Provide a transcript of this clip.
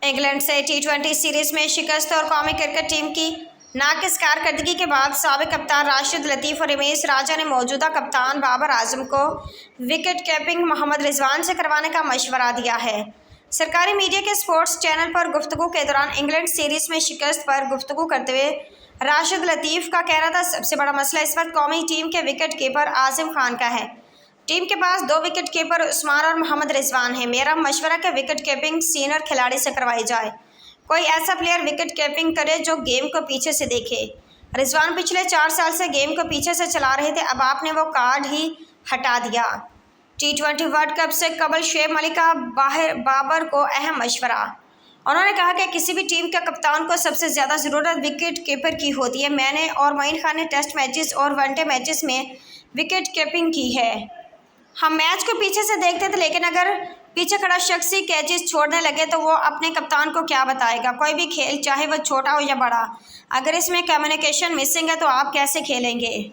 England से टी20 series में शिकस्त और कौमी क्रिकेट टीम की नाकिस कारकर्दगी के बाद साबिक कप्तान राशिद लतीफ़ और रमीज राजा ने मौजूदा कप्तान बाबर आजम को विकेट कीपिंग मोहम्मद रिजवान से करवाने का मशवरा दिया है। सरकारी मीडिया के स्पोर्ट्स चैनल पर गुफ्तगू के दौरान इंग्लैंड सीरीज में शिकस्त पर गुफ्तगू करते हुए राशिद लतीफ़ का कहना था, सबसे बड़ा मसला इस वक्त कौमी टीम के विकेट कीपर आसिम खान का है। टीम के पास 2 विकेट कीपर उस्मान और मोहम्मद रिजवान है। मेरा मशवरा है विकेट कीपिंग सीनियर खिलाड़ी से करवाई जाए। कोई ऐसा प्लेयर विकेट कीपिंग करे जो गेम को पीछे से देखे। रिजवान पिछले 4 साल से गेम को पीछे से चला रहे थे, अब आपने वो कार्ड ही हटा दिया। टी20 वर्ल्ड कप से कबल शुएब मलिक का बाबर को अहम मशवरा। उन्होंने कहा कि किसी भी टीम के कप्तान को सबसे ज़्यादा ज़रूरत विकेट कीपर की होती है। मैंने और मोइन खान ने टेस्ट मैचेस और वनडे मैचेस में विकेट कीपिंग की है। हम मैच को पीछे से देखते थे, लेकिन अगर पीछे खड़ा शख्स ही कैचेस छोड़ने लगे तो वो अपने कप्तान को क्या बताएगा। कोई भी खेल, चाहे वह छोटा हो या बड़ा, अगर इसमें कम्युनिकेशन मिसिंग है तो आप कैसे खेलेंगे।